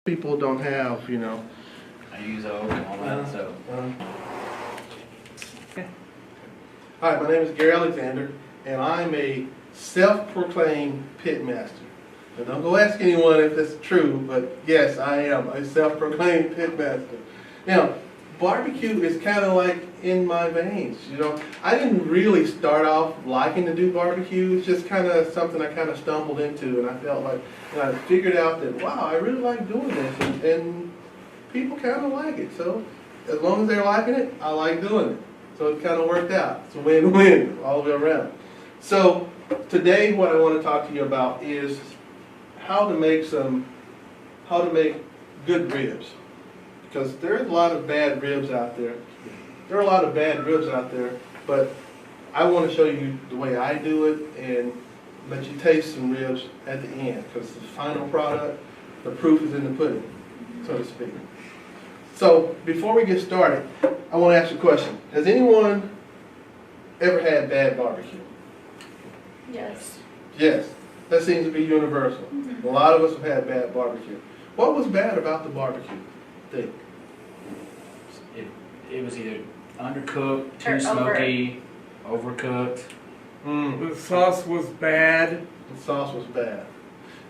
people don't have, I use oak and all that, so. Hi, my name is Gary Alexander, and I'm a self-proclaimed pit master. Now, don't go ask anyone if that's true, but yes, I am a self-proclaimed pit master. Now, barbecue is kind of like in my veins, I didn't really start off liking to do barbecue. It's just kind of something I kind of stumbled into, and I felt like, and I figured out that, wow, I really like doing this, and people kind of like it. So as long as they're liking it, I like doing it. So it kind of worked out. It's a win-win all the way around. So today what I want to talk to you about is how to make good ribs. Because there's a lot of bad ribs out there. There are a lot of bad ribs out there, but I want to show you the way I do it and let you taste some ribs at the end, because the final product, the proof is in the pudding, so to speak. So before we get started, I want to ask you a question. Has anyone ever had bad barbecue? Yes. Yes, that seems to be universal. Mm-hmm. A lot of us have had bad barbecue. What was bad about the barbecue thing? It was either undercooked, Or too smoky, overcooked. Mm, The sauce was bad. the sauce was bad.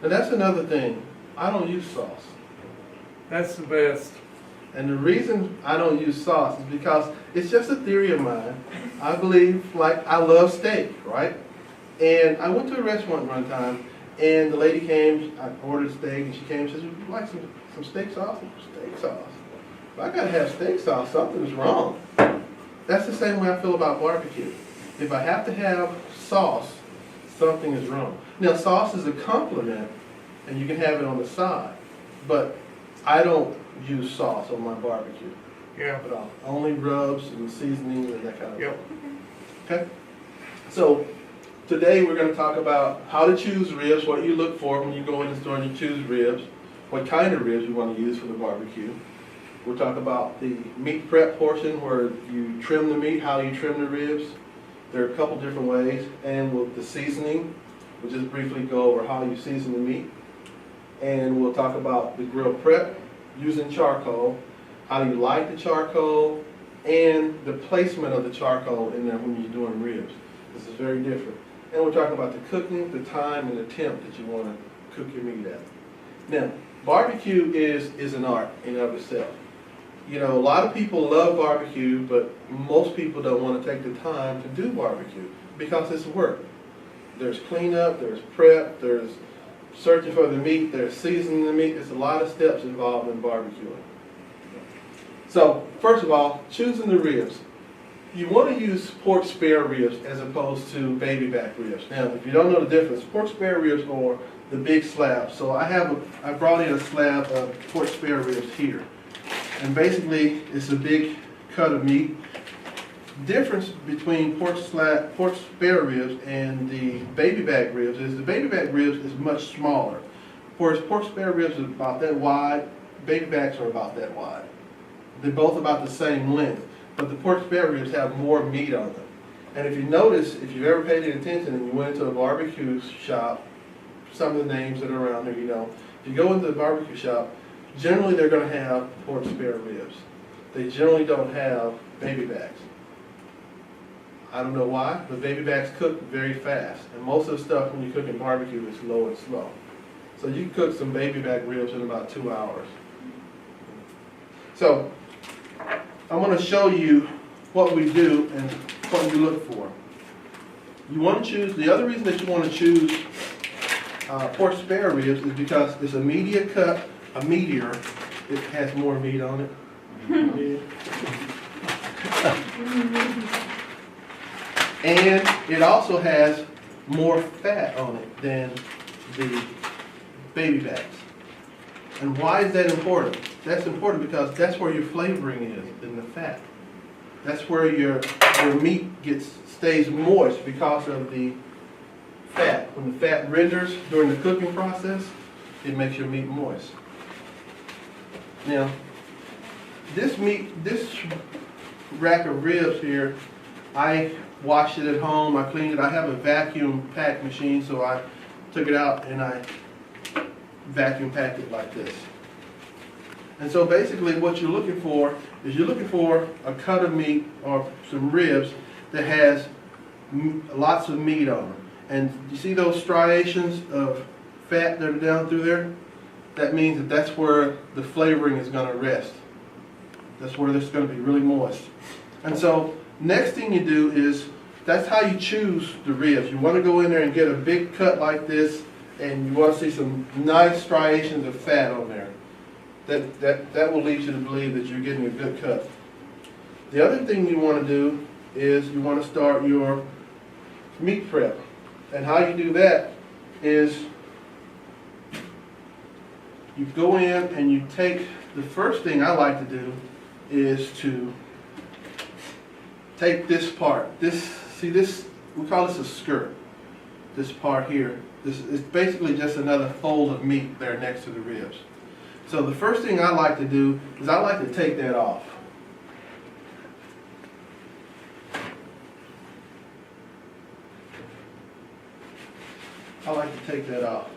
And that's another thing. I don't use sauce. That's the best. And the reason I don't use sauce is because it's just a theory of mine. I believe, like, I love steak, right? And I went to a restaurant one time, and the lady came, I ordered steak, and she came and said, would you like some steak sauce? Steak sauce. If I gotta have steak sauce, something's wrong. That's the same way I feel about barbecue. If I have to have sauce, something is wrong. Now, sauce is a compliment, and you can have it on the side, but I don't use sauce on my barbecue Yeah. at all. Only rubs and seasonings and that kind of Yep. thing. Okay? So, today we're going to talk about how to choose ribs, what you look for when you go in the store and you choose ribs, what kind of ribs you want to use for the barbecue. We'll talk about the meat prep portion where you trim the meat, how you trim the ribs. There are a couple different ways. And with the seasoning, we'll just briefly go over how you season the meat. And we'll talk about the grill prep using charcoal, how you light the charcoal, and the placement of the charcoal in there when you're doing ribs. This is very different. And we're talking about the cooking, the time, and the temp that you want to cook your meat at. Now, barbecue is an art in and of itself. A lot of people love barbecue, but most people don't want to take the time to do barbecue because it's work. There's cleanup, there's prep, there's searching for the meat, there's seasoning the meat. There's a lot of steps involved in barbecuing. So, first of all, choosing the ribs. You want to use pork spare ribs as opposed to baby back ribs. Now, if you don't know the difference, pork spare ribs are the big slab. So I brought in a slab of pork spare ribs here. And basically, it's a big cut of meat. Difference between pork spare ribs and the baby back ribs is the baby back ribs is much smaller. Whereas pork spare ribs are about that wide, baby backs are about that wide. They're both about the same length, but the pork spare ribs have more meat on them. And if you notice, if you've ever paid any attention and you went into a barbecue shop, some of the names that are around here, if you go into the barbecue shop, generally they're going to have pork spare ribs. They generally don't have baby backs. I don't know why, but baby backs cook very fast. And most of the stuff when you cook in barbecue is low and slow. So you can cook some baby back ribs in about 2 hours. So I'm going to show you what we do and what you look for. You want to choose, the other reason that you want to choose pork spare ribs is because it's a media cut, a meatier. It has more meat on it. And it also has more fat on it than the baby backs. And why is that important? That's important because that's where your flavoring is, in the fat. That's where your meat stays moist because of the fat. When the fat renders during the cooking process, it makes your meat moist. Now, this rack of ribs here, I washed it at home, I cleaned it. I have a vacuum pack machine, so I took it out and I vacuum packed it like this. And so basically what you're looking for is you're looking for a cut of meat or some ribs that has lots of meat on them. And you see those striations of fat that are down through there? That means that that's where the flavoring is going to rest. That's where it's going to be really moist. And so next thing you do is, that's how you choose the ribs. You want to go in there and get a big cut like this, and you want to see some nice striations of fat on there. That will lead you to believe that you're getting a good cut. The other thing you want to do is you want to start your meat prep. And how you do that is you go in and you take, the first thing I like to do is to take this part. See this, we call this a skirt. This part here. This is basically just another fold of meat there next to the ribs. So the first thing I like to do is I like to take that off. I like to take that off.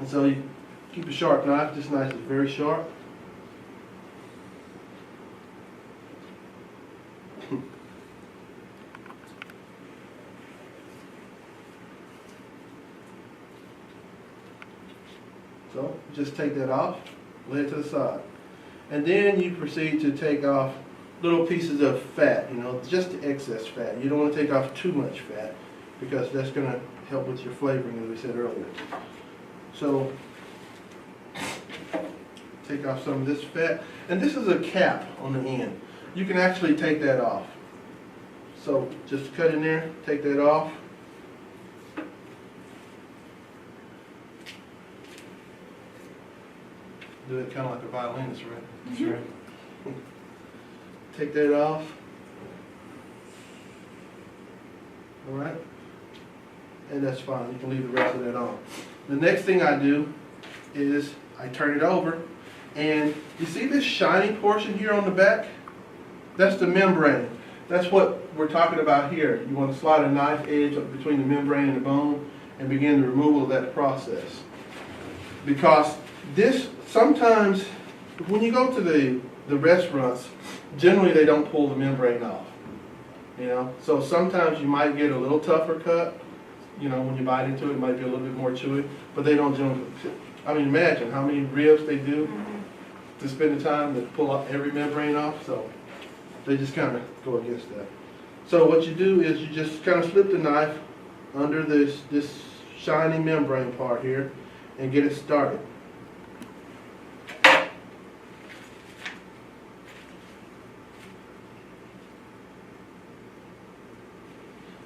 And so you keep a sharp knife. This knife is very sharp. So just take that off, lay it to the side. And then you proceed to take off little pieces of fat, just the excess fat. You don't want to take off too much fat because that's going to help with your flavoring, as we said earlier. So take off some of this fat. And this is a cap on the end. You can actually take that off. So just cut in there, take that off. Do it kind of like a violinist, right? That's right. Take that off. All right? And that's fine. You can leave the rest of that on. The next thing I do is I turn it over. And you see this shiny portion here on the back? That's the membrane. That's what we're talking about here. You want to slide a knife edge up between the membrane and the bone and begin the removal of that process. Because this, sometimes when you go to the restaurants, generally they don't pull the membrane off. So sometimes you might get a little tougher cut. When you bite into it, it might be a little bit more chewy, but they don't generally. I mean, imagine how many ribs they do to spend the time to pull up every membrane off. So they just kind of go against that. So what you do is you just kind of slip the knife under this shiny membrane part here and get it started.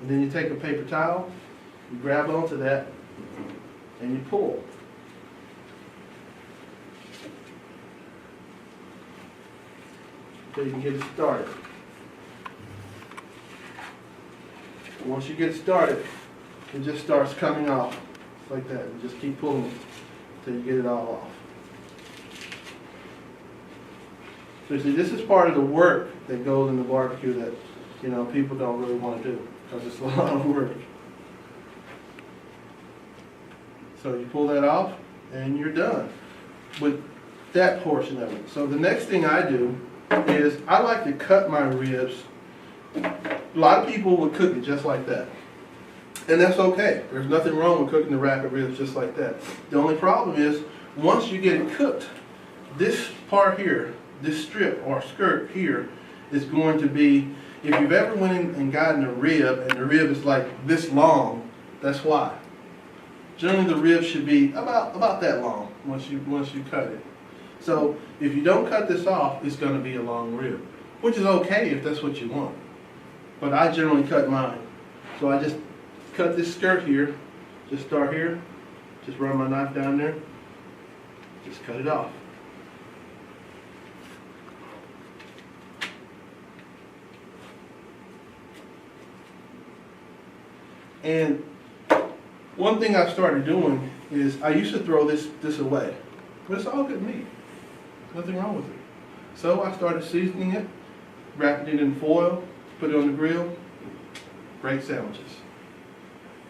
And then you take a paper towel, you grab onto that, and you pull. So you can get it started. Once you get started, it just starts coming off like that. You just keep pulling until you get it all off. So you see, this is part of the work that goes in the barbecue that people don't really want to do because it's a lot of work. So you pull that off and you're done with that portion of it. So the next thing I do is I like to cut my ribs. A lot of people would cook it just like that. And that's okay. There's nothing wrong with cooking the rack of ribs just like that. The only problem is once you get it cooked, this part here, this strip or skirt here is going to be, if you've ever went in and gotten a rib and the rib is like this long, that's why. Generally the rib should be about that long once you cut it. So if you don't cut this off, it's going to be a long rib, which is okay if that's what you want. But I generally cut mine. So I just cut this skirt here, just start here, just run my knife down there, just cut it off. And one thing I started doing is I used to throw this away, but it's all good meat. Nothing wrong with it. So I started seasoning it, wrapping it in foil, put it on the grill, great sandwiches.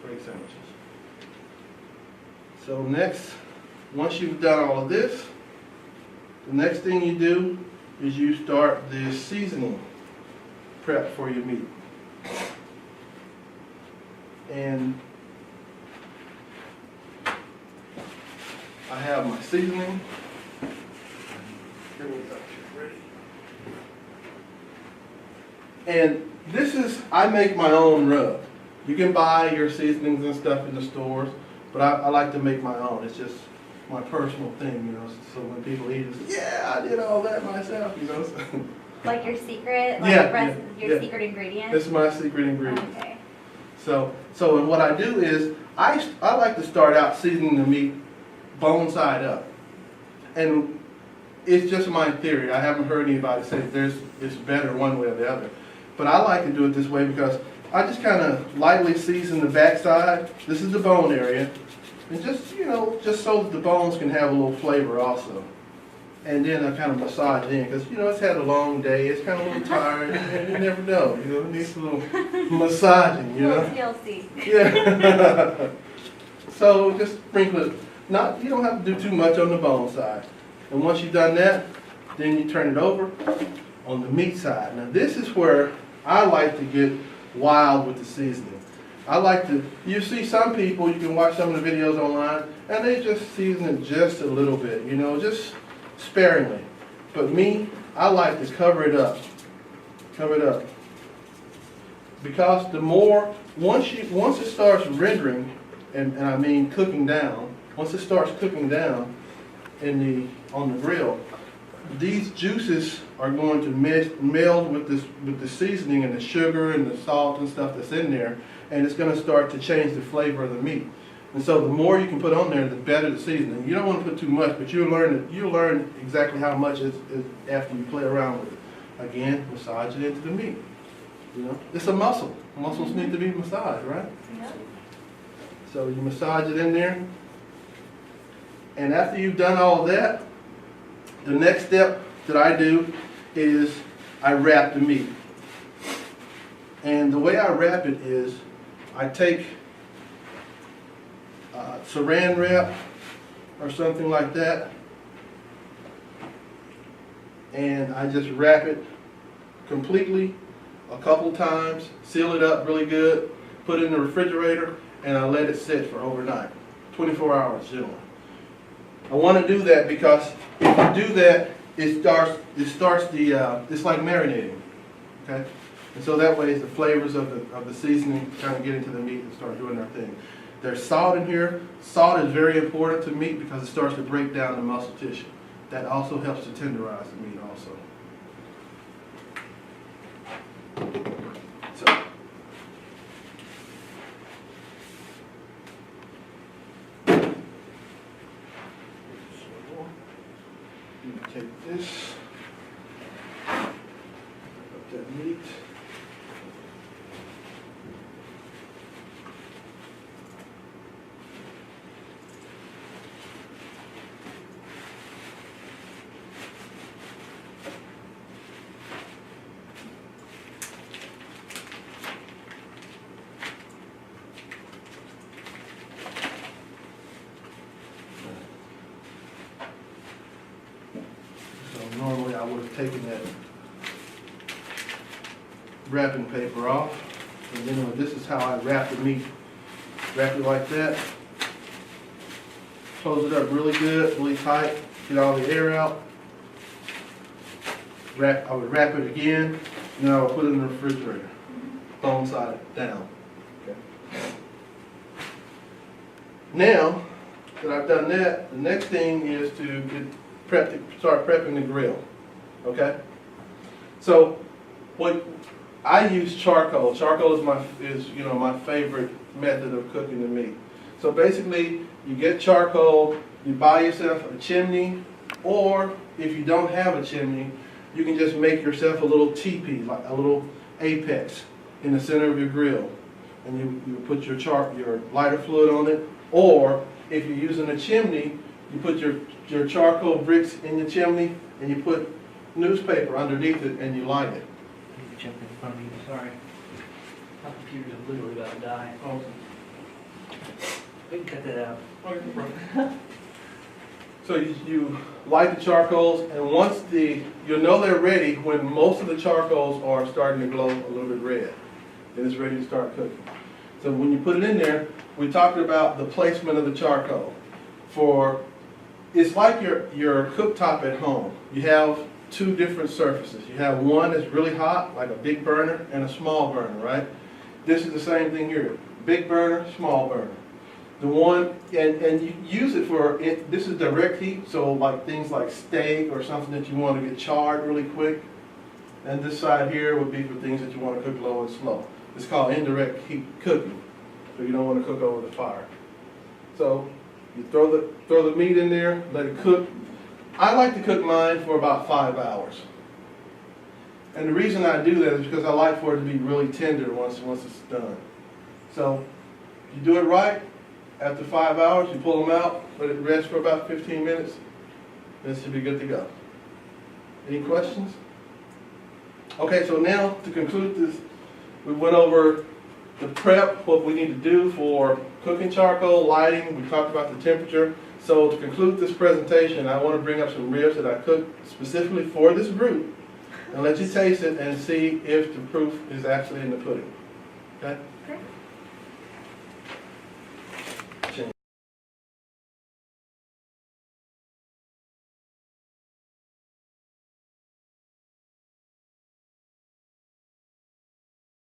Great sandwiches. So next, once you've done all of this, The next thing you do is you start the seasoning prep for your meat. And I have my seasoning. Here we go. Ready? And this is, I make my own rub. You can buy your seasonings and stuff in the stores, but I like to make my own. It's just my personal thing, you know. So when people eat it, it's, yeah, I did all that myself, you know. Like your secret, like Yeah, your yeah. secret ingredient? This is my secret ingredient. Okay. So and what I do is, I like to start out seasoning the meat bone side up. And it's just my theory. I haven't heard anybody say it's better one way or the other. But I like to do it this way because I just kind of lightly season the backside. This is the bone area. And just, you know, just so that the bones can have a little flavor also. And then I kind of massage it in because, you know, it's had a long day. It's kind of a little tired. And you never know. You know, it needs a little massaging, you know. TLC. Yeah. So just sprinkle it. You don't have to do too much on the bone side. And once you've done that, then you turn it over on the meat side. Now this is where I like to get wild with the seasoning. I like to, you see some people, you can watch some of the videos online, and they just season it just a little bit, you know, just sparingly. But me, I like to cover it up. Cover it up. Because the more, once it starts rendering, and I mean cooking down, once it starts cooking down on the grill, these juices are going to meld with the seasoning and the sugar and the salt and stuff that's in there, and it's going to start to change the flavor of the meat. And so the more you can put on there, the better the seasoning. You don't want to put too much, but you'll learn exactly how much is after you play around with it. Again, massage it into the meat. You know, it's a muscle. Muscles need to be massaged, right? Yep. So you massage it in there. And after you've done all of that, the next step that I do is I wrap the meat. And the way I wrap it is I take saran wrap or something like that, and I just wrap it completely a couple times, seal it up really good, put it in the refrigerator, and I let it sit for overnight, 24 hours generally. I want to do that because if you do that, it starts it's like marinating, okay? And so that way the flavors of the seasoning kind of get into the meat and start doing their thing. There's salt in here. Salt is very important to meat because it starts to break down the muscle tissue. That also helps to tenderize the meat also. So. Take this, put that meat. Normally I would have taken that wrapping paper off, and then this is how I wrap the meat. Wrap it like that, close it up really good, really tight, get all the air out. I would wrap it again, and then I would put it in the refrigerator, bone side down. Okay. Now that I've done that, the next thing is to start prepping the grill. Okay. So, what I use charcoal. Charcoal is my favorite method of cooking the meat. So basically, you get charcoal, you buy yourself a chimney, or if you don't have a chimney, you can just make yourself a little teepee, like a little apex in the center of your grill, and you put your lighter fluid on it. Or if you're using a chimney, you put your charcoal bricks in the chimney, and you put newspaper underneath it, and you light it. I need to jump in front of you, sorry. My computer's literally about to die. Oh. We can cut that out. So you light the charcoals, and once you'll know they're ready when most of the charcoals are starting to glow a little bit red. Then it's ready to start cooking. So when you put it in there, we talked about the placement of the charcoal. It's like your cooktop at home. You have two different surfaces. You have one that's really hot, like a big burner, and a small burner, right? This is the same thing here. Big burner, small burner. The one, and you use it this is direct heat, so like things like steak or something that you want to get charred really quick. And this side here would be for things that you want to cook low and slow. It's called indirect heat cooking, so you don't want to cook over the fire. So you throw the meat in there, let it cook. I like to cook mine for about 5 hours. And the reason I do that is because I like for it to be really tender once it's done. So if you do it right, after 5 hours, you pull them out, let it rest for about 15 minutes, and it should be good to go. Any questions? Okay, so now to conclude this, we went over the prep, what we need to do for cooking charcoal, lighting, we talked about the temperature. So to conclude this presentation, I want to bring up some ribs that I cooked specifically for this group and let you taste it and see if the proof is actually in the pudding. Okay?